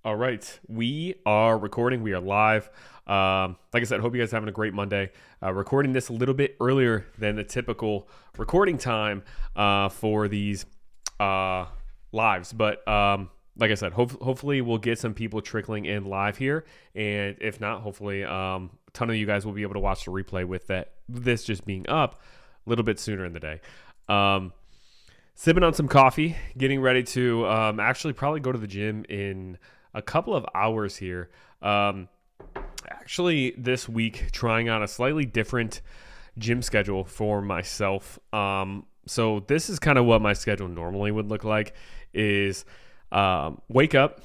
All right, we are recording. We are live. Like I said, hope you guys are having a great Monday. Recording this a little bit earlier than the typical recording time for these lives, but like I said, hopefully we'll get some people trickling in live here, and if not, hopefully a ton of you guys will be able to watch the replay with this just being up a little bit sooner in the day. Sipping on some coffee, getting ready to actually probably go to the gym in a couple of hours here. Actually, this week, trying out a slightly different gym schedule for myself. So this is kind of what my schedule normally would look like is wake up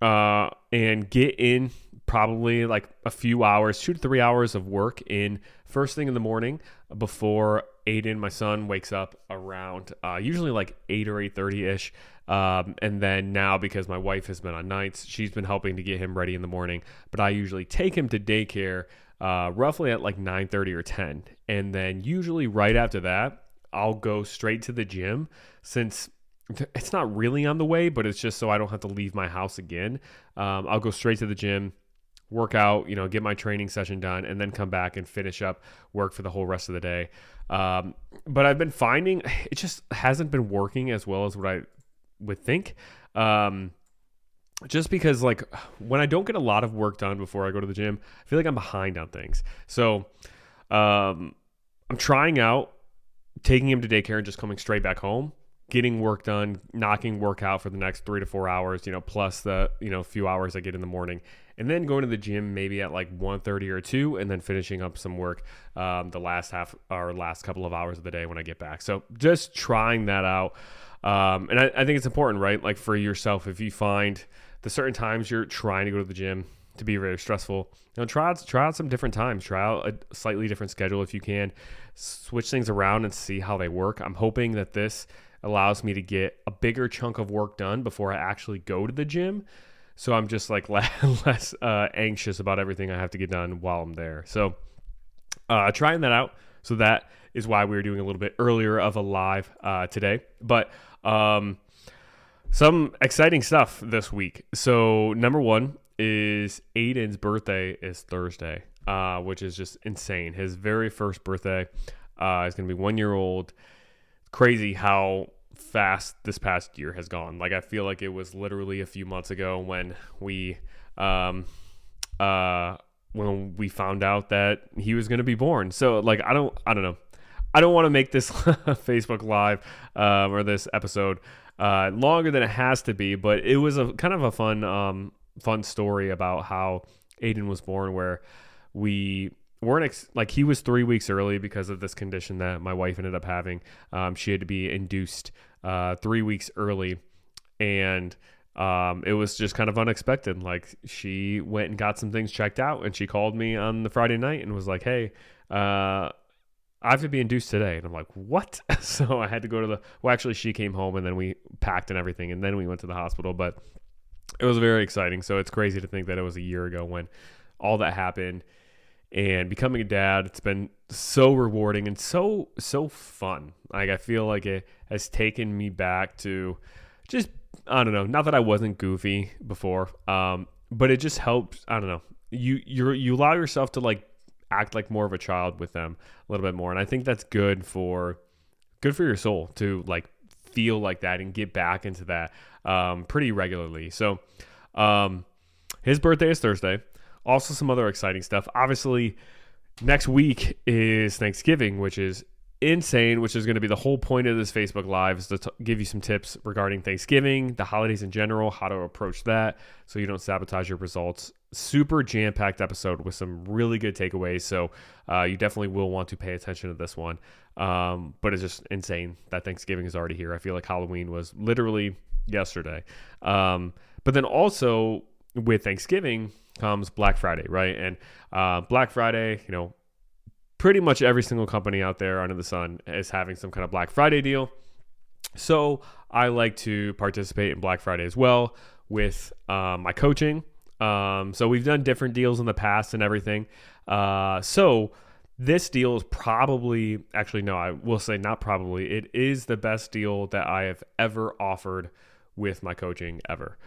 and get in probably like a few hours, 2 to 3 hours of work in first thing in the morning before Aiden, my son, wakes up around usually like 8 or 8:30-ish. And then now, because my wife has been on nights, she's been helping to get him ready in the morning. But I usually take him to daycare roughly at like 9:30 or 10. And then usually right after that, I'll go straight to the gym since it's not really on the way, but it's just so I don't have to leave my house again. I'll go straight to the gym, work out, get my training session done, and then come back and finish up work for the whole rest of the day. But I've been finding it just hasn't been working as well as what I would think. Just because like when I don't get a lot of work done before I go to the gym, I feel like I'm behind on things. So I'm trying out taking him to daycare and just coming straight back home, getting work done, knocking work out for the next 3 to 4 hours, plus the, few hours I get in the morning, and then going to the gym maybe at like 1:30 or 2, and then finishing up some work the last couple of hours of the day when I get back. So just trying that out. And I think it's important, right? Like for yourself, if you find the certain times you're trying to go to the gym to be very stressful, try out some different times, try out a slightly different schedule if you can, switch things around and see how they work. I'm hoping that this allows me to get a bigger chunk of work done before I actually go to the gym. So I'm just like less anxious about everything I have to get done while I'm there. So trying that out. So that is why we were doing a little bit earlier of a live today. But some exciting stuff this week. So number one is Aiden's birthday is Thursday, which is just insane. His very first birthday is going to be 1 year old. Crazy how fast this past year has gone. Like I feel like it was literally a few months ago when we found out that he was going to be born. So like I don't know. I don't want to make this Facebook Live or this episode longer than it has to be, but it was a kind of a fun story about how Aiden was born, where we weren't he was 3 weeks early because of this condition that my wife ended up having. She had to be induced 3 weeks early, and it was just kind of unexpected. Like she went and got some things checked out, and she called me on the Friday night and was like, "Hey, I have to be induced today." And I'm like, "What?" So I had to go to actually she came home, and then we packed and everything, and then we went to the hospital. But it was very exciting. So it's crazy to think that it was a year ago when all that happened. And becoming a dad, it's been so rewarding and so fun. Like I feel like it has taken me back to just, I don't know, not that I wasn't goofy before, but it just helps. I don't know. You allow yourself to like act like more of a child with them a little bit more, and I think that's good for your soul to like feel like that and get back into that pretty regularly. So his birthday is Thursday. Also, some other exciting stuff. Obviously, next week is Thanksgiving, which is insane, which is going to be the whole point of this Facebook Live, is to give you some tips regarding Thanksgiving, the holidays in general, how to approach that so you don't sabotage your results. Super jam-packed episode with some really good takeaways, so you definitely will want to pay attention to this one. But it's just insane that Thanksgiving is already here. I feel like Halloween was literally yesterday. But then also with Thanksgiving comes Black Friday, right? And Black Friday, pretty much every single company out there under the sun is having some kind of Black Friday deal. So I like to participate in Black Friday as well with my coaching. So we've done different deals in the past and everything. So this deal is probably, actually, no, I will say not probably. It is the best deal that I have ever offered with my coaching ever.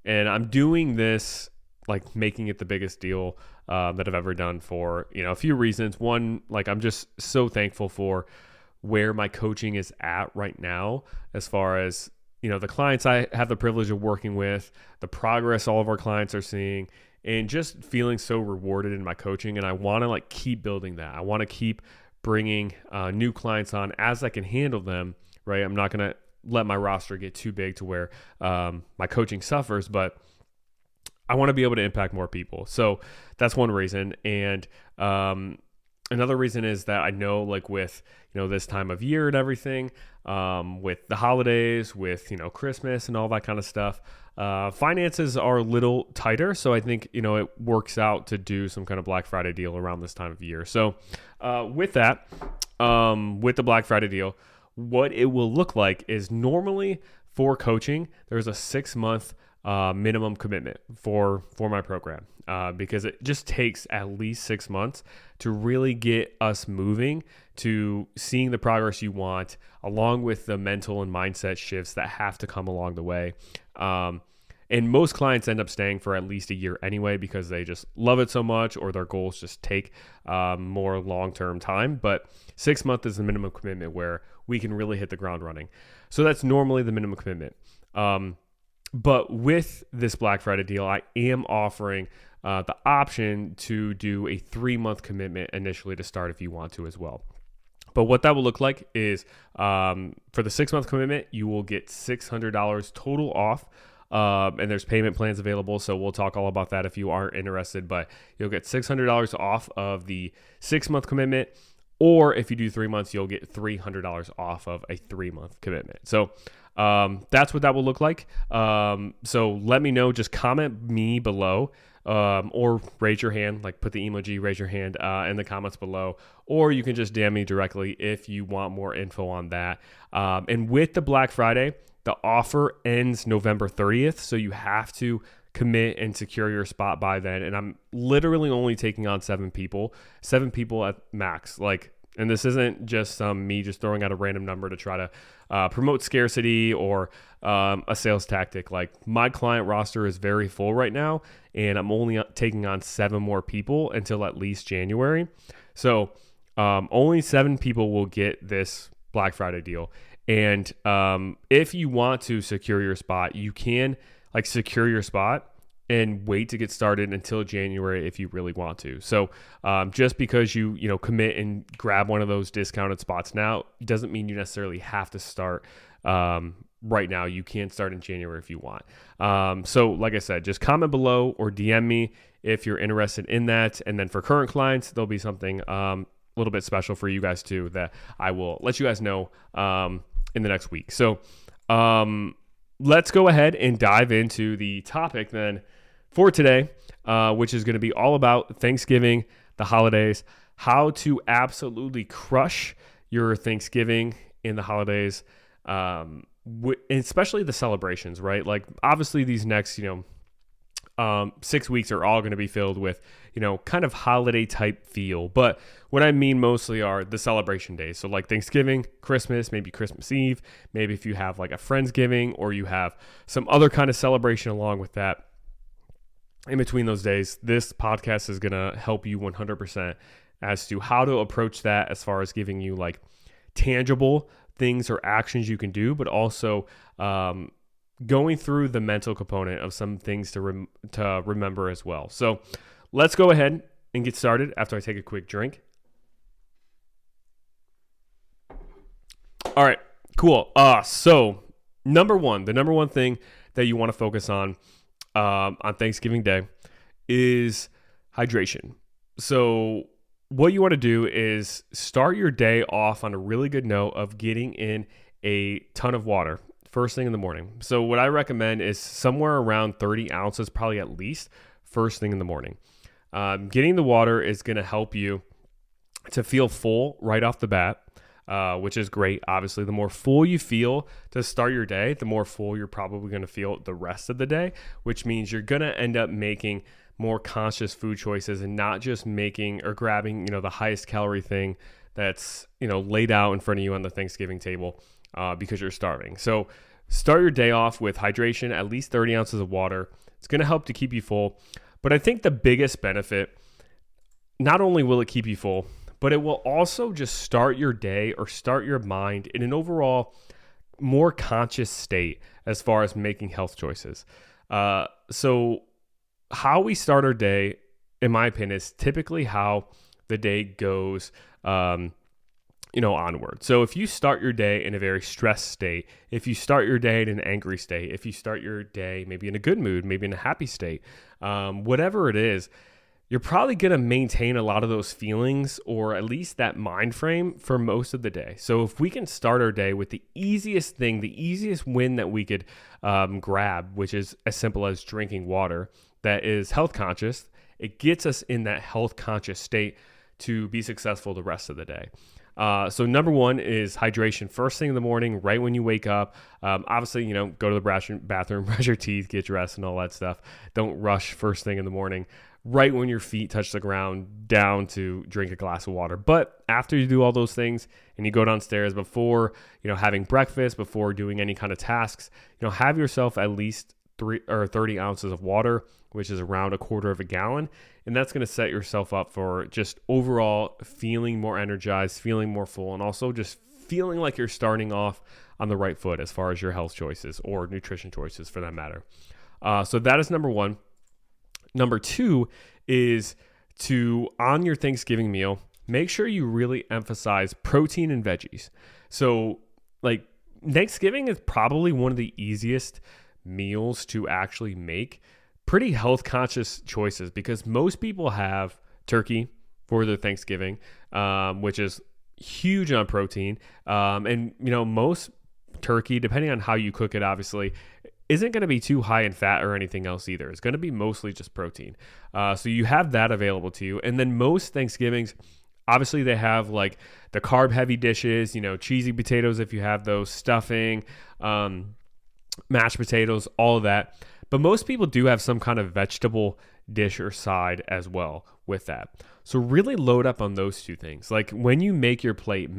And I'm doing this, like making it the biggest deal that I've ever done for, a few reasons. One, like I'm just so thankful for where my coaching is at right now, as far as, the clients I have the privilege of working with, the progress all of our clients are seeing, and just feeling so rewarded in my coaching. And I want to like keep building that. I want to keep bringing new clients on as I can handle them, right? I'm not going to let my roster get too big to where my coaching suffers, but I want to be able to impact more people. So that's one reason. And another reason is that I know, like with, this time of year and everything, with the holidays, with, Christmas and all that kind of stuff, finances are a little tighter. So I think, it works out to do some kind of Black Friday deal around this time of year. So with that, with the Black Friday deal, what it will look like is normally for coaching, there's a 6-month minimum commitment for my program, because it just takes at least 6 months to really get us moving to seeing the progress you want, along with the mental and mindset shifts that have to come along the way. And most clients end up staying for at least a year anyway, because they just love it so much, or their goals just take more long-term time. But 6 months is the minimum commitment where we can really hit the ground running. So that's normally the minimum commitment. But with this Black Friday deal, I am offering the option to do a 3-month commitment initially to start if you want to as well. But what that will look like is for the 6-month commitment, you will get $600 total off. And there's payment plans available, so we'll talk all about that if you aren't interested. But you'll get $600 off of the 6-month commitment, or if you do 3 months, you'll get $300 off of a 3-month commitment. So that's what that will look like. So let me know. Just comment me below, or raise your hand, like put the emoji, raise your hand in the comments below, or you can just DM me directly if you want more info on that. And with the Black Friday, the offer ends November 30th, so you have to commit and secure your spot by then. And I'm literally only taking on 7 people at max. And this isn't just me just throwing out a random number to try to promote scarcity or a sales tactic. Like, my client roster is very full right now, and I'm only taking on 7 more people until at least January. So only 7 people will get this Black Friday deal. And if you want to secure your spot, you can secure your spot and wait to get started until January if you really want to. So just because you commit and grab one of those discounted spots now doesn't mean you necessarily have to start right now. You can start in January if you want. So like I said, just comment below or DM me if you're interested in that. And then for current clients, there'll be something a little bit special for you guys too that I will let you guys know in the next week. So let's go ahead and dive into the topic then for today, which is going to be all about Thanksgiving, the holidays, how to absolutely crush your Thanksgiving in the holidays, especially the celebrations, right? Like, obviously these next, 6 weeks are all going to be filled with, kind of holiday type feel. But what I mean mostly are the celebration days. So like Thanksgiving, Christmas, maybe Christmas Eve, maybe if you have like a Friendsgiving or you have some other kind of celebration along with that. In between those days, this podcast is going to help you 100% as to how to approach that, as far as giving you like tangible things or actions you can do, but also going through the mental component of some things to remember as well. So let's go ahead and get started after I take a quick drink. All right, cool. So the number one thing that you want to focus on Thanksgiving Day is hydration. So what you want to do is start your day off on a really good note of getting in a ton of water first thing in the morning. So what I recommend is somewhere around 30 ounces, probably at least, first thing in the morning. Getting the water is going to help you to feel full right off the bat, which is great. Obviously, the more full you feel to start your day, the more full you're probably going to feel the rest of the day, which means you're going to end up making more conscious food choices and not just making or grabbing, the highest calorie thing that's, laid out in front of you on the Thanksgiving table because you're starving. So Start your day off with hydration, at least 30 ounces of water. It's going to help to keep you full. But I think the biggest benefit, not only will it keep you full, but it will also just start your day or start your mind in an overall more conscious state as far as making health choices. So how we start our day, in my opinion, is typically how the day goes, onward. So if you start your day in a very stressed state, if you start your day in an angry state, if you start your day maybe in a good mood, maybe in a happy state, whatever it is, you're probably going to maintain a lot of those feelings or at least that mind frame for most of the day. So if we can start our day with the easiest thing, the easiest win that we could grab, which is as simple as drinking water that is health conscious, it gets us in that health conscious state to be successful the rest of the day. So number one is hydration first thing in the morning, right when you wake up. Obviously, go to the bathroom, brush your teeth, get dressed and all that stuff. Don't rush first thing in the morning, right when your feet touch the ground, down to drink a glass of water. But after you do all those things and you go downstairs before, having breakfast, before doing any kind of tasks, have yourself at least 30 ounces of water, which is around a quarter of a gallon. And that's going to set yourself up for just overall feeling more energized, feeling more full, and also just feeling like you're starting off on the right foot as far as your health choices or nutrition choices for that matter. So that is number one. Number two is on your Thanksgiving meal, make sure you really emphasize protein and veggies. So Thanksgiving is probably one of the easiest meals to actually make. Pretty health conscious choices because most people have turkey for their Thanksgiving, which is huge on protein. And most turkey, depending on how you cook it, obviously, isn't going to be too high in fat or anything else either. It's going to be mostly just protein. So you have that available to you. And then most Thanksgivings, obviously they have like the carb heavy dishes, cheesy potatoes if you have those, stuffing, mashed potatoes, all of that. But most people do have some kind of vegetable dish or side as well with that. So really load up on those two things. Like when you make your plate,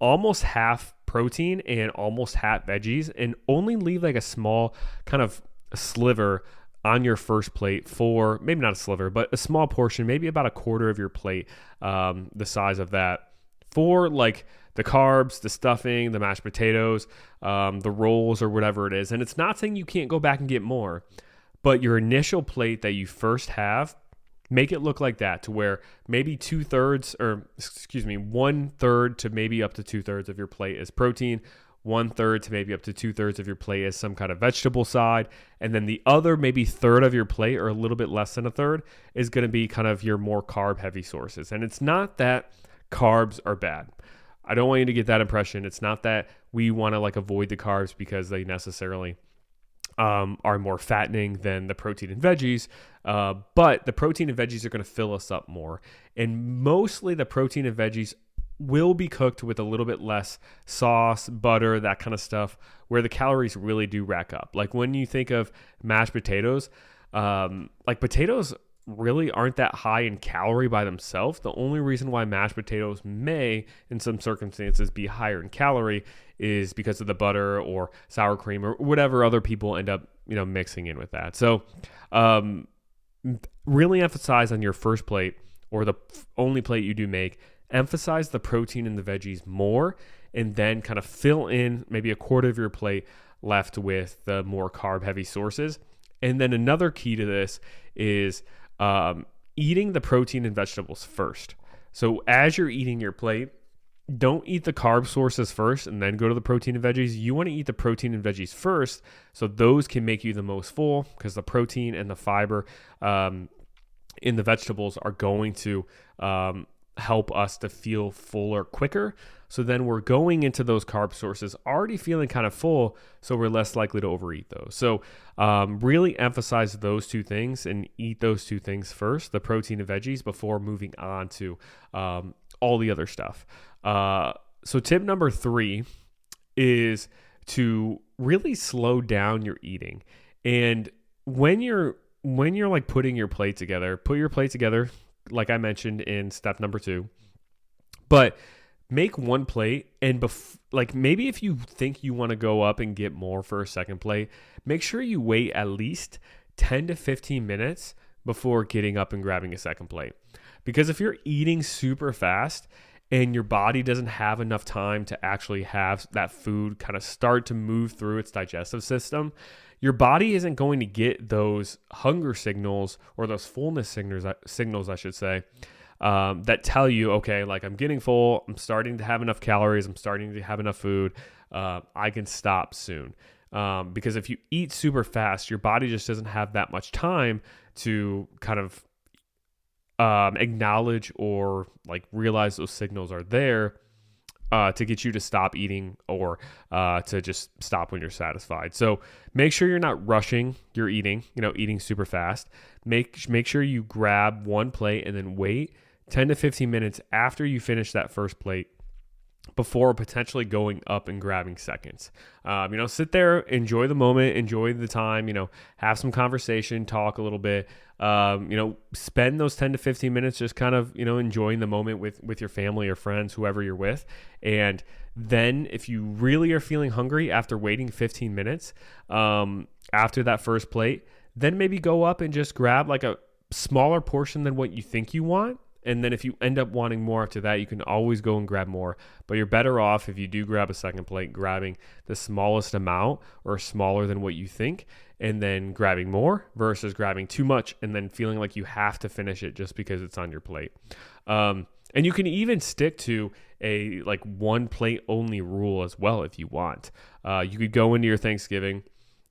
almost half protein and almost half veggies, and only leave like a small kind of sliver on your first plate for, maybe not a sliver, but a small portion, maybe about a quarter of your plate, the size of that, for like the carbs, the stuffing, the mashed potatoes, the rolls or whatever it is. And it's not saying you can't go back and get more, but your initial plate that you first have, make it look like that, to where maybe 1/3 to maybe up to 2/3 of your plate is protein, 1/3 to maybe up to 2/3 of your plate is some kind of vegetable side. And then the other maybe third of your plate, or a little bit less than a third, is going to be kind of your more carb heavy sources. And it's not that carbs are bad. I don't want you to get that impression. It's not that we want to avoid the carbs because they necessarily are more fattening than the protein and veggies. But the protein and veggies are going to fill us up more. And mostly the protein and veggies will be cooked with a little bit less sauce, butter, that kind of stuff, where the calories really do rack up. Like when you think of mashed potatoes, potatoes really aren't that high in calorie by themselves. The only reason why mashed potatoes may, in some circumstances, be higher in calorie is because of the butter or sour cream or whatever other people end up, mixing in with that. So, really emphasize on your first plate, or the only plate you do make, emphasize the protein and the veggies more, and then kind of fill in maybe a quarter of your plate left with the more carb heavy sources. And then another key to this is eating the protein and vegetables first. So as you're eating your plate, don't eat the carb sources first and then go to the protein and veggies. You want to eat the protein and veggies first, so those can make you the most full, because the protein and the fiber in the vegetables are going to help us to feel fuller quicker. So then we're going into those carb sources already feeling kind of full, so we're less likely to overeat those. So really emphasize those two things and eat those two things first, the protein and veggies, before moving on to all the other stuff. So tip number 3 is to really slow down your eating. And when you're putting your plate together, put your plate together like I mentioned in step number 2. But make one plate and like maybe if you think you want to go up and get more for a second plate, make sure you wait at least 10 to 15 minutes before getting up and grabbing a second plate. Because if you're eating super fast and your body doesn't have enough time to actually have that food kind of start to move through its digestive system, your body isn't going to get those hunger signals or those fullness signals, I should say, that tell you, okay, like I'm getting full, I'm starting to have enough calories, I'm starting to have enough food, I can stop soon. Because if you eat super fast, your body just doesn't have that much time to kind of acknowledge or like realize those signals are there to get you to stop eating or to just stop when you're satisfied. So make sure you're not rushing your eating, eating super fast. Make sure you grab one plate and then wait 10 to 15 minutes after you finish that first plate before potentially going up and grabbing seconds. Sit there, enjoy the moment, enjoy the time, have some conversation, talk a little bit, spend those 10 to 15 minutes just kind of, enjoying the moment with your family or friends, whoever you're with. And then if you really are feeling hungry after waiting 15 minutes, after that first plate, then maybe go up and just grab like a smaller portion than what you think you want. And then if you end up wanting more after that, you can always go and grab more. But you're better off if you do grab a second plate, grabbing the smallest amount or smaller than what you think, and then grabbing more versus grabbing too much and then feeling like you have to finish it just because it's on your plate. And you can even stick to a like one plate only rule as well if you want. You could go into your Thanksgiving,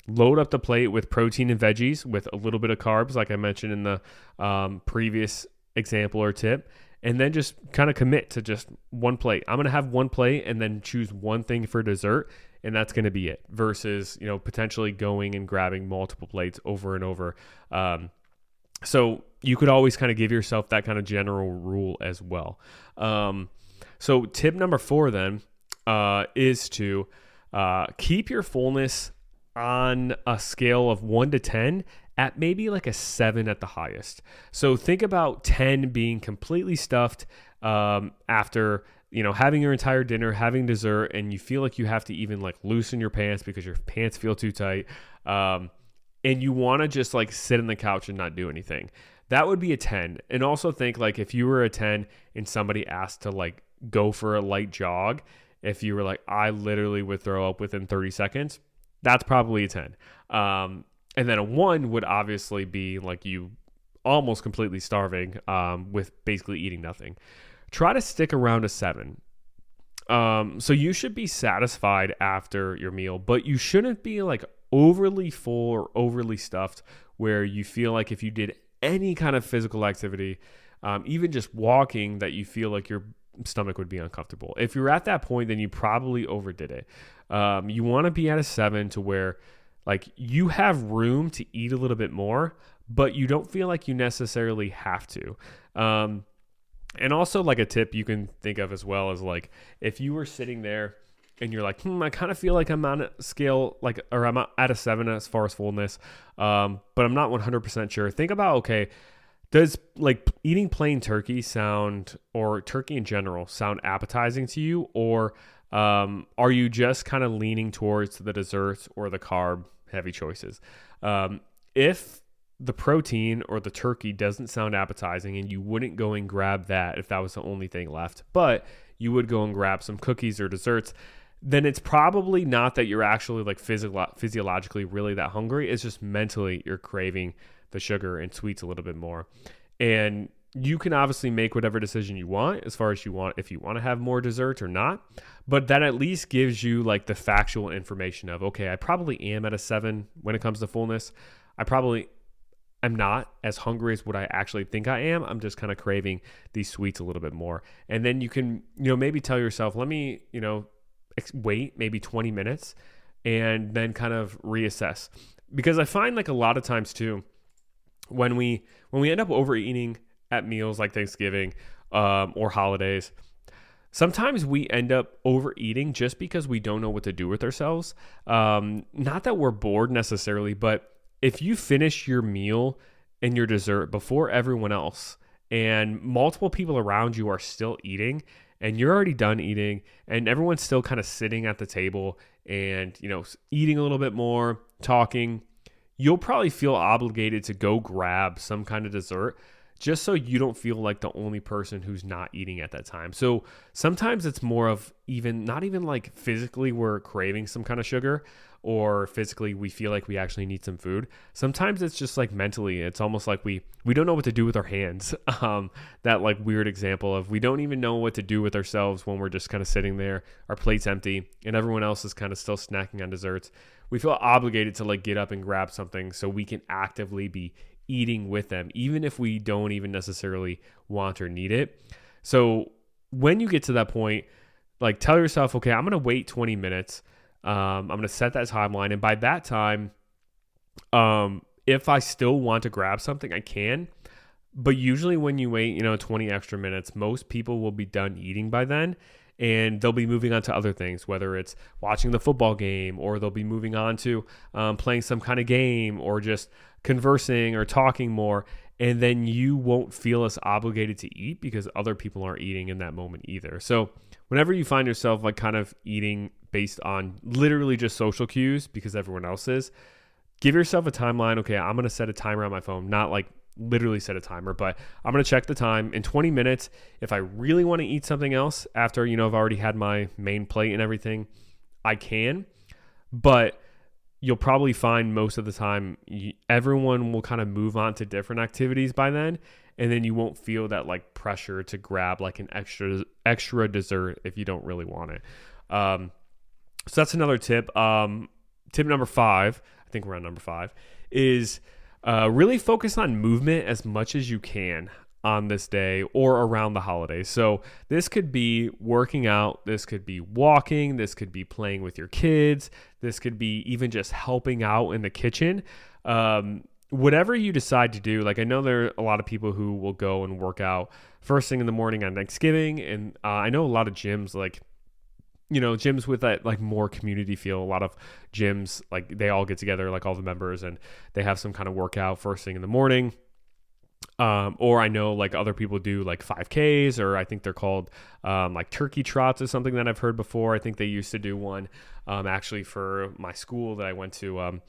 load up the plate with protein and veggies with a little bit of carbs, like I mentioned in the previous example or tip, and then just kind of commit to just one plate. I'm going to have one plate and then choose one thing for dessert, and that's going to be it, versus, potentially going and grabbing multiple plates over and over. So you could always kind of give yourself that kind of general rule as well. So tip number 4 then is to keep your fullness on a scale of 1 to 10 at maybe like a 7 at the highest. So think about 10 being completely stuffed after, having your entire dinner, having dessert, and you feel like you have to even like loosen your pants because your pants feel too tight. And you want to just like sit on the couch and not do anything. That would be a 10. And also think like if you were a 10 and somebody asked to like go for a light jog, if you were like, I literally would throw up within 30 seconds, that's probably a 10. And then a 1 would obviously be like you almost completely starving with basically eating nothing. Try to stick around a 7. So you should be satisfied after your meal, but you shouldn't be like overly full or overly stuffed where you feel like if you did any kind of physical activity, even just walking, that you feel like your stomach would be uncomfortable. If you're at that point, then you probably overdid it. You want to be at a 7 to where like you have room to eat a little bit more, but you don't feel like you necessarily have to. And also like a tip you can think of as well is like if you were sitting there and you're like, I kind of feel like I'm on a scale or I'm at a 7 as far as fullness, but I'm not 100% sure. Think about, okay, does like eating plain turkey or turkey in general sound appetizing to you? Or are you just kind of leaning towards the desserts or the carb heavy choices? If the protein or the turkey doesn't sound appetizing and you wouldn't go and grab that if that was the only thing left, but you would go and grab some cookies or desserts, then it's probably not that you're actually like physiologically really that hungry. It's just mentally you're craving the sugar and sweets a little bit more. And you can obviously make whatever decision you want as far as you want, if you want to have more dessert or not, but that at least gives you like the factual information of, okay, I probably am at a 7 when it comes to fullness. I probably am not as hungry as what I actually think I am. I'm just kind of craving these sweets a little bit more. And then you can, maybe tell yourself, let me, wait maybe 20 minutes and then kind of reassess. Because I find like a lot of times too, when we end up overeating at meals like Thanksgiving or holidays, sometimes we end up overeating just because we don't know what to do with ourselves. Not that we're bored necessarily, but if you finish your meal and your dessert before everyone else and multiple people around you are still eating, and you're already done eating and everyone's still kind of sitting at the table and, eating a little bit more, talking, you'll probably feel obligated to go grab some kind of dessert just so you don't feel like the only person who's not eating at that time. So sometimes it's more of not even like physically we're craving some kind of sugar or physically we feel like we actually need some food. Sometimes it's just like mentally, it's almost like we don't know what to do with our hands. That like weird example of we don't even know what to do with ourselves when we're just kind of sitting there, our plate's empty and everyone else is kind of still snacking on desserts. We feel obligated to like get up and grab something so we can actively be eating with them, even if we don't even necessarily want or need it. So when you get to that point, like tell yourself, okay, I'm going to wait 20 minutes. I'm going to set that timeline. And by that time, if I still want to grab something, I can. But usually when you wait, 20 extra minutes, most people will be done eating by then. And they'll be moving on to other things, whether it's watching the football game or they'll be moving on to playing some kind of game or just conversing or talking more. And then you won't feel as obligated to eat because other people aren't eating in that moment either. So whenever you find yourself like kind of eating based on literally just social cues because everyone else is, give yourself a timeline. Okay, I'm going to set a timer on my phone, not like literally set a timer, but I'm going to check the time in 20 minutes. If I really want to eat something else after, I've already had my main plate and everything, I can. But you'll probably find most of the time everyone will kind of move on to different activities by then. And then you won't feel that like pressure to grab like an extra dessert if you don't really want it. So that's another tip. Tip number 5, I think we're on number 5, is really focus on movement as much as you can on this day or around the holidays. So this could be working out, this could be walking, this could be playing with your kids, this could be even just helping out in the kitchen. Whatever you decide to do, like I know there are a lot of people who will go and work out first thing in the morning on Thanksgiving. And I know a lot of gyms, like, gyms with that like more community feel. A lot of gyms, like they all get together, like all the members, and they have some kind of workout first thing in the morning. Or I know like other people do like 5Ks, or I think they're called like turkey trots is something that I've heard before. I think they used to do one actually for my school that I went to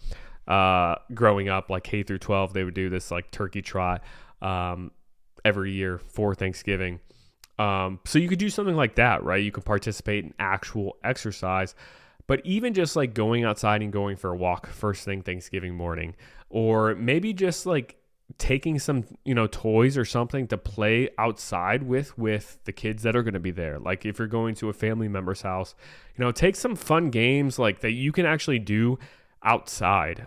growing up, like K through 12, they would do this like turkey trot every year for Thanksgiving. So you could do something like that, right? You could participate in actual exercise, but even just like going outside and going for a walk first thing Thanksgiving morning, or maybe just like taking some, toys or something to play outside with the kids that are going to be there. Like if you're going to a family member's house, take some fun games like that you can actually do outside.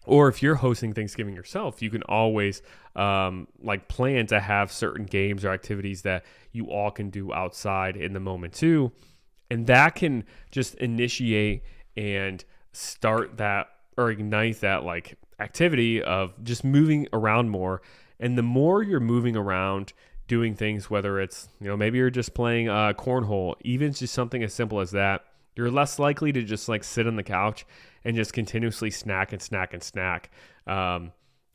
Or if you're hosting Thanksgiving yourself, you can always like plan to have certain games or activities that you all can do outside in the moment too. And that can just initiate and start that or ignite that like activity of just moving around more. And the more you're moving around doing things, whether it's, maybe you're just playing cornhole, even just something as simple as that, you're less likely to just like sit on the couch and just continuously snack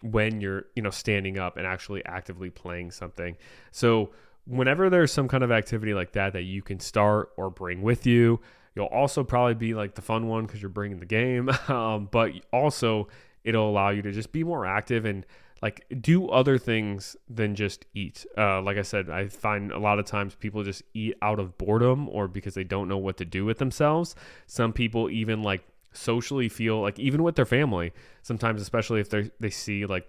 when you're, standing up and actually actively playing something. So whenever there's some kind of activity like that you can start or bring with you, you'll also probably be like the fun one because you're bringing the game. But also it'll allow you to just be more active and like do other things than just eat. Like I said, I find a lot of times people just eat out of boredom or because they don't know what to do with themselves. Some people even like socially feel like even with their family, sometimes, especially if they see like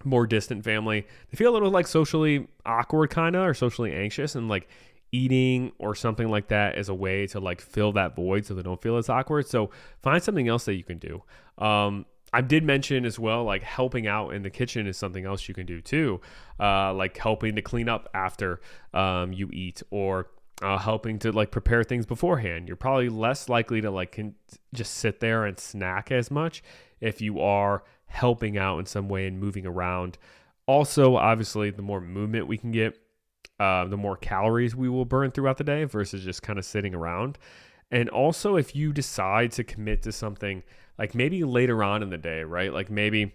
more distant family, they feel a little like socially awkward kind of or socially anxious, and like eating or something like that is a way to like fill that void so they don't feel as awkward. So find something else that you can do. I did mention as well, like helping out in the kitchen is something else you can do too. Like helping to clean up after you eat, or helping to like prepare things beforehand. You're probably less likely to like just sit there and snack as much if you are helping out in some way and moving around. Also, obviously, the more movement we can get, the more calories we will burn throughout the day versus just kind of sitting around. And also, if you decide to commit to something like maybe later on in the day, right? Like maybe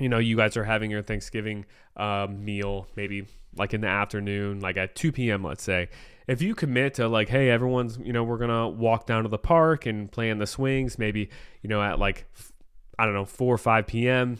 you guys are having your Thanksgiving meal, maybe like in the afternoon, like at 2 p.m., let's say. If you commit to like, hey, everyone's, we're going to walk down to the park and play in the swings, maybe, at like, I don't know, 4 or 5 p.m.,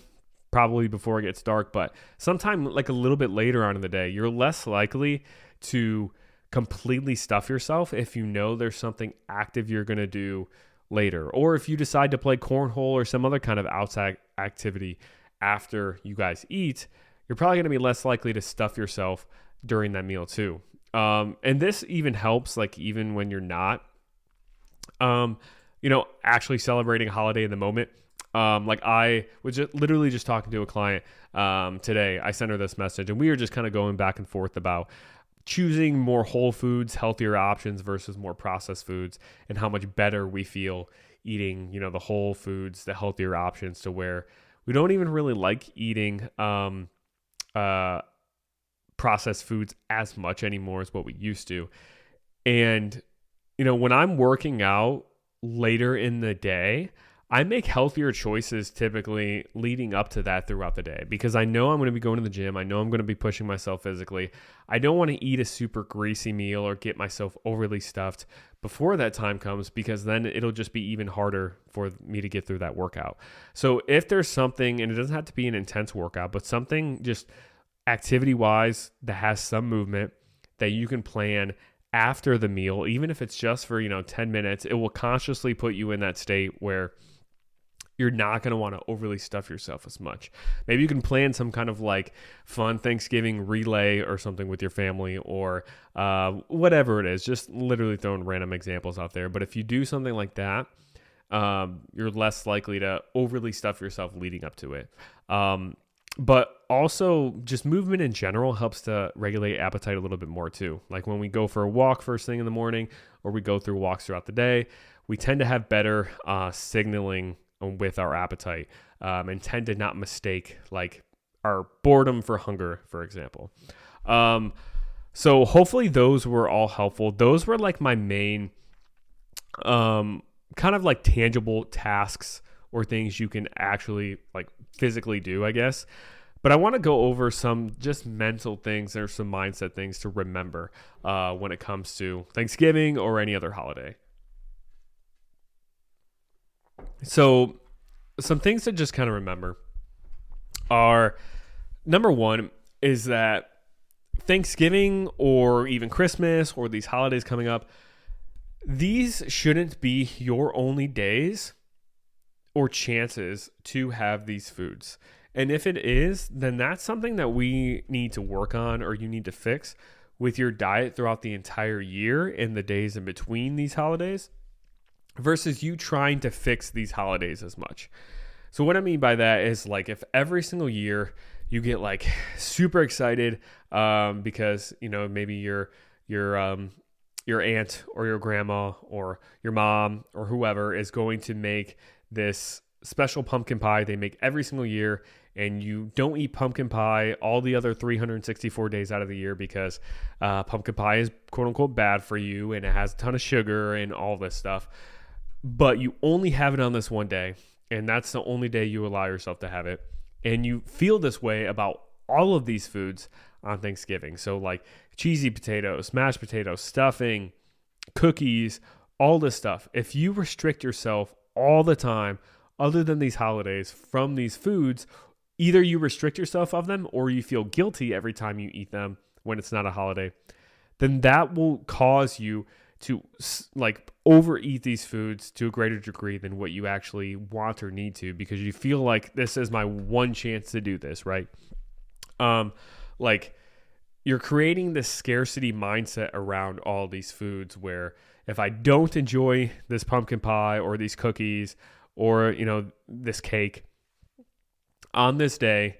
probably before it gets dark, but sometime like a little bit later on in the day, you're less likely to completely stuff yourself if you know there's something active you're going to do later. Or if you decide to play cornhole or some other kind of outside activity after you guys eat, you're probably going to be less likely to stuff yourself during that meal too. And this even helps, like even when you're not, actually celebrating a holiday in the moment. Like I was literally just talking to a client today. I sent her this message and we were just kind of going back and forth about choosing more whole foods, healthier options versus more processed foods, and how much better we feel eating, the whole foods, the healthier options, to where we don't even really like eating processed foods as much anymore as what we used to. And, when I'm working out later in the day, I make healthier choices typically leading up to that throughout the day, because I know I'm going to be going to the gym. I know I'm going to be pushing myself physically. I don't want to eat a super greasy meal or get myself overly stuffed before that time comes, because then it'll just be even harder for me to get through that workout. So if there's something, and it doesn't have to be an intense workout, but something just activity-wise that has some movement that you can plan after the meal, even if it's just for, 10 minutes, it will consciously put you in that state where you're not going to want to overly stuff yourself as much. Maybe you can plan some kind of like fun Thanksgiving relay or something with your family, or whatever it is, just literally throwing random examples out there. But if you do something like that, you're less likely to overly stuff yourself leading up to it. But also just movement in general helps to regulate appetite a little bit more too. Like when we go for a walk first thing in the morning, or we go through walks throughout the day, we tend to have better signaling with our appetite, and tend to not mistake like our boredom for hunger, for example. So hopefully those were all helpful. Those were like my main kind of like tangible tasks or things you can actually like physically do, I guess. But I want to go over some just mental things or some mindset things to remember when it comes to Thanksgiving or any other holiday. So some things to just kind of remember are, number one is that Thanksgiving or even Christmas or these holidays coming up, these shouldn't be your only days or chances to have these foods. And if it is, then that's something that we need to work on, or you need to fix with your diet throughout the entire year and the days in between these holidays, versus you trying to fix these holidays as much. So what I mean by that is, like, if every single year you get like super excited because maybe your aunt or your grandma or your mom or whoever is going to make this special pumpkin pie they make every single year, and you don't eat pumpkin pie all the other 364 days out of the year because pumpkin pie is quote unquote bad for you and it has a ton of sugar and all this stuff, but you only have it on this one day, and that's the only day you allow yourself to have it, and you feel this way about all of these foods on Thanksgiving. So like cheesy potatoes, mashed potatoes, stuffing, cookies, all this stuff. If you restrict yourself all the time, other than these holidays, from these foods, either you restrict yourself of them or you feel guilty every time you eat them when it's not a holiday, then that will cause you to like overeat these foods to a greater degree than what you actually want or need to, because you feel like this is my one chance to do this, right? Like you're creating this scarcity mindset around all these foods where if I don't enjoy this pumpkin pie or these cookies or, this cake on this day,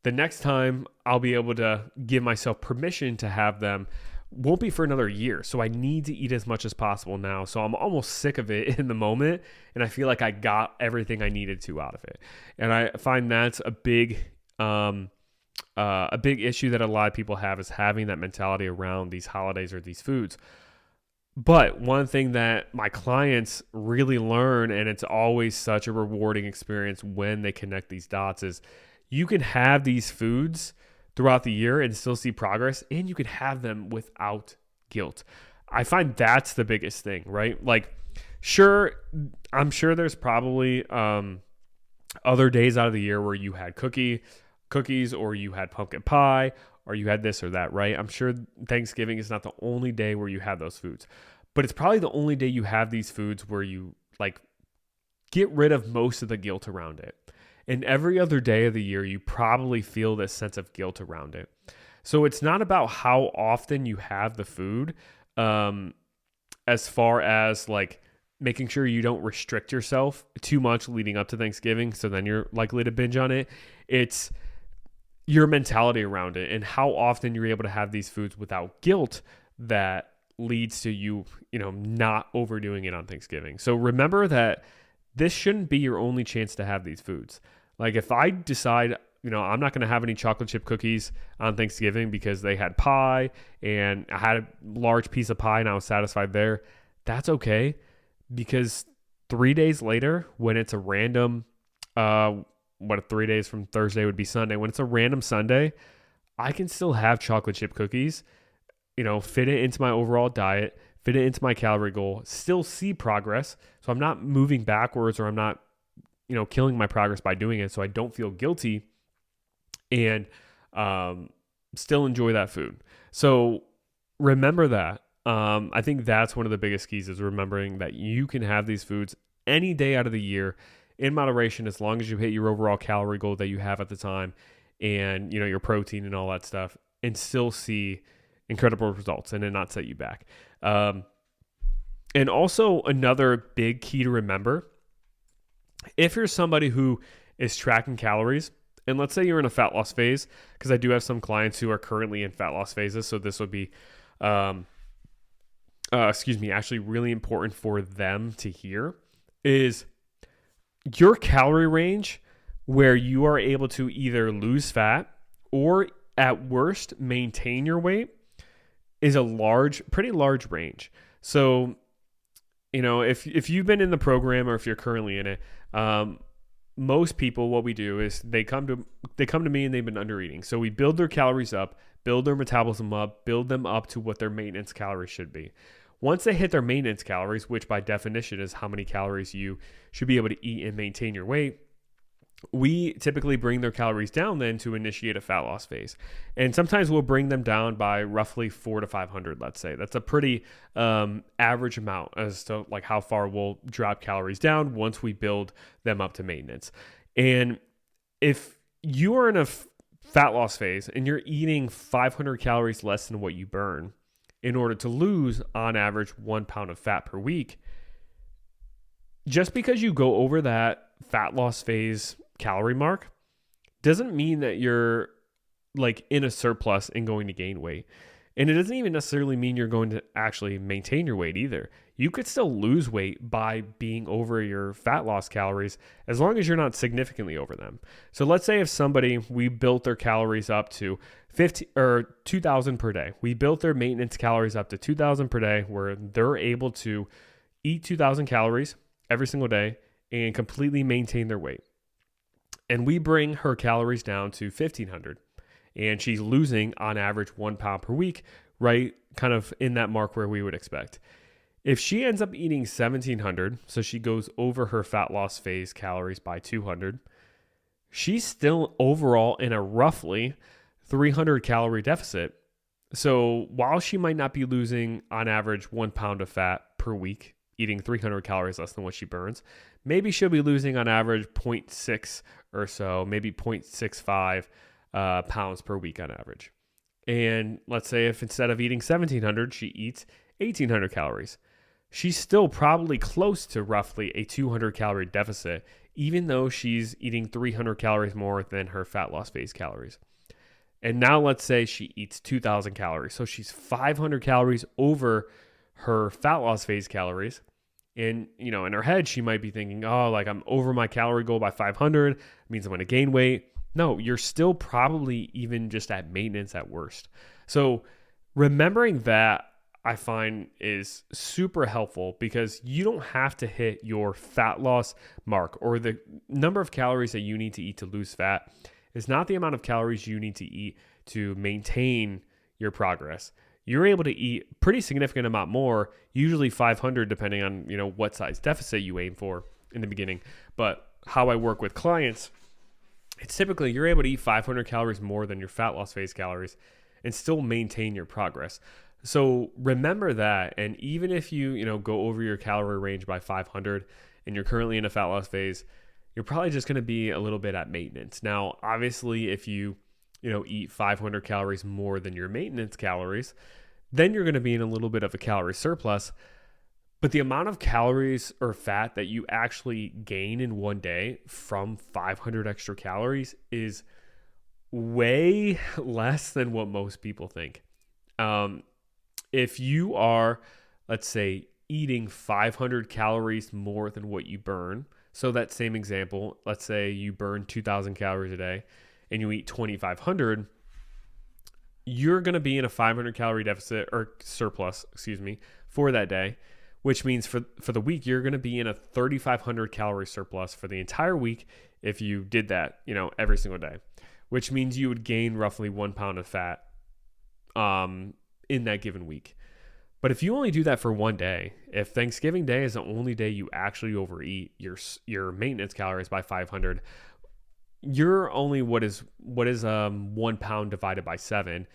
the next time I'll be able to give myself permission to have them won't be for another year. So I need to eat as much as possible now. So I'm almost sick of it in the moment, and I feel like I got everything I needed to out of it. And I find that's a big issue that a lot of people have, is having that mentality around these holidays or these foods. But one thing that my clients really learn, and it's always such a rewarding experience when they connect these dots, is you can have these foods throughout the year and still see progress, and you can have them without guilt. I find that's the biggest thing, right? Like, sure, I'm sure there's probably other days out of the year where you had cookies, or you had pumpkin pie, or you had this or that, right? I'm sure Thanksgiving is not the only day where you have those foods, but it's probably the only day you have these foods where you like get rid of most of the guilt around it. And every other day of the year, you probably feel this sense of guilt around it. So it's not about how often you have the food, as far as like making sure you don't restrict yourself too much leading up to Thanksgiving, so then you're likely to binge on it. It's your mentality around it and how often you're able to have these foods without guilt that leads to you, not overdoing it on Thanksgiving. So remember that this shouldn't be your only chance to have these foods. Like if I decide, I'm not going to have any chocolate chip cookies on Thanksgiving because they had pie and I had a large piece of pie and I was satisfied there, that's okay. Because 3 days later, when it's a random, 3 days from Thursday would be Sunday. When it's a random Sunday, I can still have chocolate chip cookies, fit it into my overall diet, fit it into my calorie goal, still see progress. So I'm not moving backwards, or I'm not, killing my progress by doing it. So I don't feel guilty and still enjoy that food. So remember that. I think that's one of the biggest keys, is remembering that you can have these foods any day out of the year in moderation, as long as you hit your overall calorie goal that you have at the time, and your protein and all that stuff, and still see incredible results and then not set you back. And also another big key to remember, if you're somebody who is tracking calories, and let's say you're in a fat loss phase, because I do have some clients who are currently in fat loss phases, so this would be actually really important for them to hear, is your calorie range where you are able to either lose fat or at worst maintain your weight is a pretty large range. So, if you've been in the program, or if you're currently in it, most people, what we do is they come to me and they've been under eating. So we build their calories up, build their metabolism up, build them up to what their maintenance calories should be. Once they hit their maintenance calories, which by definition is how many calories you should be able to eat and maintain your weight, we typically bring their calories down then to initiate a fat loss phase. And sometimes we'll bring them down by roughly 400 to 500, let's say. That's a pretty average amount as to like how far we'll drop calories down once we build them up to maintenance. And if you are in a fat loss phase and you're eating 500 calories less than what you burn in order to lose on average 1 pound of fat per week, just because you go over that fat loss phase calorie mark doesn't mean that you're like in a surplus and going to gain weight. And it doesn't even necessarily mean you're going to actually maintain your weight either. You could still lose weight by being over your fat loss calories as long as you're not significantly over them. So let's say if we built their calories up to 2,000 per day. We built their maintenance calories up to 2,000 per day, where they're able to eat 2,000 calories every single day and completely maintain their weight. And we bring her calories down to 1,500, and she's losing on average 1 pound per week, right? Kind of in that mark where we would expect. If she ends up eating 1,700, so she goes over her fat loss phase calories by 200, she's still overall in a roughly 300 calorie deficit. So while she might not be losing on average 1 pound of fat per week, eating 300 calories less than what she burns, maybe she'll be losing on average 0.6 or so, maybe 0.65 pounds per week on average. And let's say if instead of eating 1,700, she eats 1,800 calories, she's still probably close to roughly a 200 calorie deficit, even though she's eating 300 calories more than her fat loss phase calories. And now let's say she eats 2,000 calories. So she's 500 calories over her fat loss phase calories. And, in her head, she might be thinking, I'm over my calorie goal by 500. It means I'm going to gain weight. No, you're still probably even just at maintenance at worst. So remembering that, I find, is super helpful, because you don't have to hit your fat loss mark or the number of calories that you need to eat to lose fat is not the amount of calories you need to eat to maintain your progress. You're able to eat pretty significant amount more, usually 500 depending on, what size deficit you aim for in the beginning. But how I work with clients, it's typically you're able to eat 500 calories more than your fat loss phase calories and still maintain your progress. So remember that. And even if you, go over your calorie range by 500 and you're currently in a fat loss phase, you're probably just going to be a little bit at maintenance. Now, obviously, if you, eat 500 calories more than your maintenance calories, then you're going to be in a little bit of a calorie surplus. But the amount of calories or fat that you actually gain in one day from 500 extra calories is way less than what most people think. If you are, let's say, eating 500 calories more than what you burn, so that same example, let's say you burn 2,000 calories a day and you eat 2,500, you're going to be in a 500 calorie deficit or surplus, for that day, which means for the week, you're going to be in a 3,500 calorie surplus for the entire week if you did that, every single day, which means you would gain roughly 1 pound of fat in that given week. But if you only do that for one day, if Thanksgiving Day is the only day you actually overeat your maintenance calories by 500, you're only what is 1 pound divided by 7.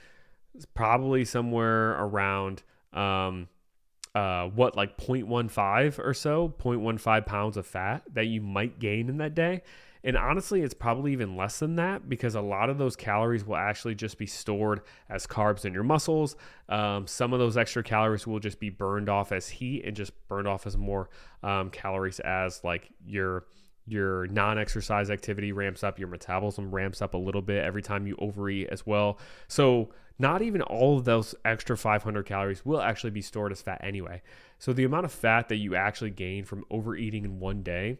It's probably somewhere around 0.15 or so, 0.15 pounds of fat that you might gain in that day. And honestly, it's probably even less than that because a lot of those calories will actually just be stored as carbs in your muscles. Some of those extra calories will just be burned off as heat and just burned off as more calories as like your non-exercise activity ramps up, your metabolism ramps up a little bit every time you overeat as well. So not even all of those extra 500 calories will actually be stored as fat anyway. So the amount of fat that you actually gain from overeating in one day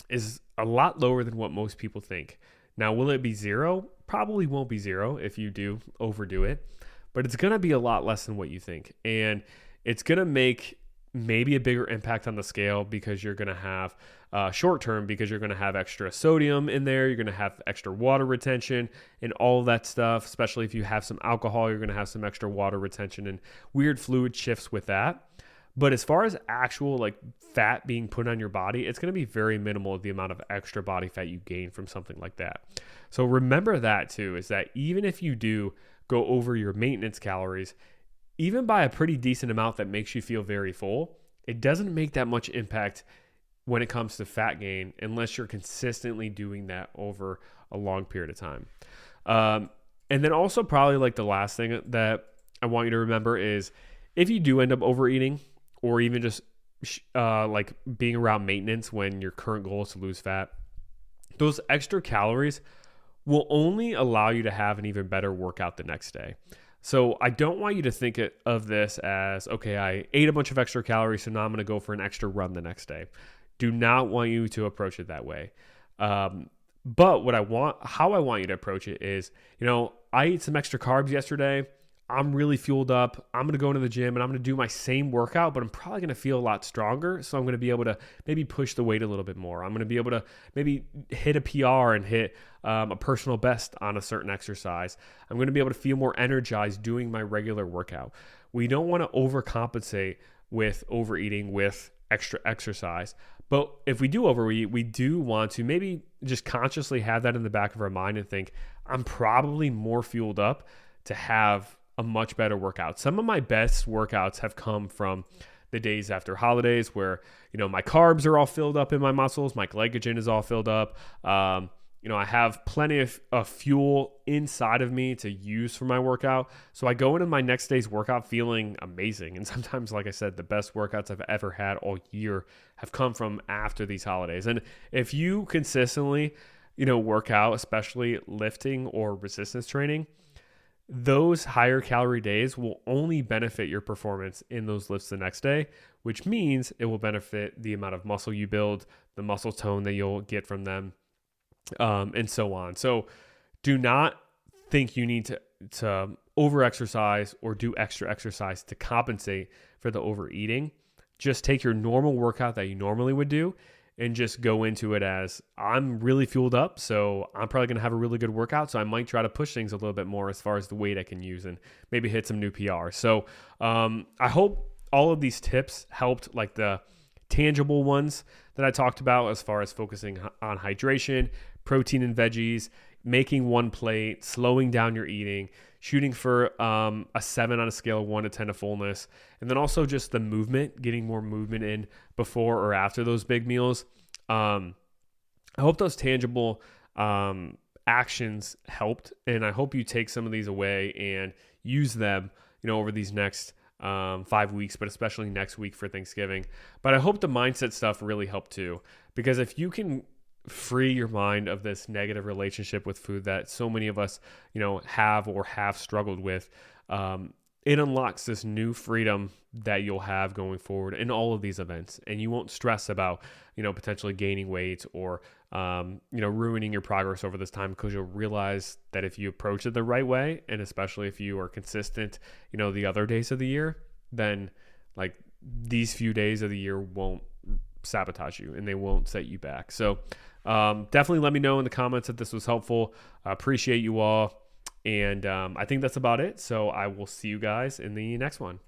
is a lot lower than what most people think. Now, will it be zero? Probably won't be zero if you do overdo it, but it's going to be a lot less than what you think. And it's going to make maybe a bigger impact on the scale because you're going to have short term, because you're going to have extra sodium in there. You're going to have extra water retention and all of that stuff. Especially if you have some alcohol, you're going to have some extra water retention and weird fluid shifts with that. But as far as actual like fat being put on your body, it's going to be very minimal, the amount of extra body fat you gain from something like that. So remember that too, is that even if you do go over your maintenance calories, even by a pretty decent amount that makes you feel very full, it doesn't make that much impact when it comes to fat gain unless you're consistently doing that over a long period of time. And then also probably like the last thing that I want you to remember is if you do end up overeating or even just like being around maintenance when your current goal is to lose fat, those extra calories will only allow you to have an even better workout the next day. So I don't want you to think of this as, okay, I ate a bunch of extra calories, so now I'm going to go for an extra run the next day. Do not want you to approach it that way. But how I want you to approach it is, I ate some extra carbs yesterday. I'm really fueled up. I'm going to go into the gym and I'm going to do my same workout, but I'm probably going to feel a lot stronger. So I'm going to be able to maybe push the weight a little bit more. I'm going to be able to maybe hit a PR and hit a personal best on a certain exercise. I'm going to be able to feel more energized doing my regular workout. We don't want to overcompensate with overeating with extra exercise. But if we do overeat, we do want to maybe just consciously have that in the back of our mind and think, I'm probably more fueled up to have a much better workout. Some of my best workouts have come from the days after holidays where, my carbs are all filled up in my muscles. My glycogen is all filled up. I have plenty of fuel inside of me to use for my workout. So I go into my next day's workout feeling amazing. And sometimes, like I said, the best workouts I've ever had all year have come from after these holidays. And if you consistently, work out, especially lifting or resistance training, those higher calorie days will only benefit your performance in those lifts the next day, which means it will benefit the amount of muscle you build, the muscle tone that you'll get from them, and so on. So do not think you need to over exercise or do extra exercise to compensate for the overeating. Just take your normal workout that you normally would do and just go into it as I'm really fueled up. So I'm probably going to have a really good workout. So I might try to push things a little bit more as far as the weight I can use and maybe hit some new PR. So I hope all of these tips helped, like the tangible ones that I talked about as far as focusing on hydration, protein and veggies, making one plate, slowing down your eating, shooting for a 7 on a scale of 1 to 10 to fullness, and then also just the movement, getting more movement in before or after those big meals. I hope those tangible actions helped, and I hope you take some of these away and use them, over these next 5 weeks, but especially next week for Thanksgiving. But I hope the mindset stuff really helped too, because if you can free your mind of this negative relationship with food that so many of us, have or have struggled with, it unlocks this new freedom that you'll have going forward in all of these events. And you won't stress about, potentially gaining weight or, ruining your progress over this time, because you'll realize that if you approach it the right way, and especially if you are consistent, the other days of the year, then like these few days of the year won't sabotage you and they won't set you back. So definitely let me know in the comments if this was helpful. I appreciate you all. And I think that's about it. So I will see you guys in the next one.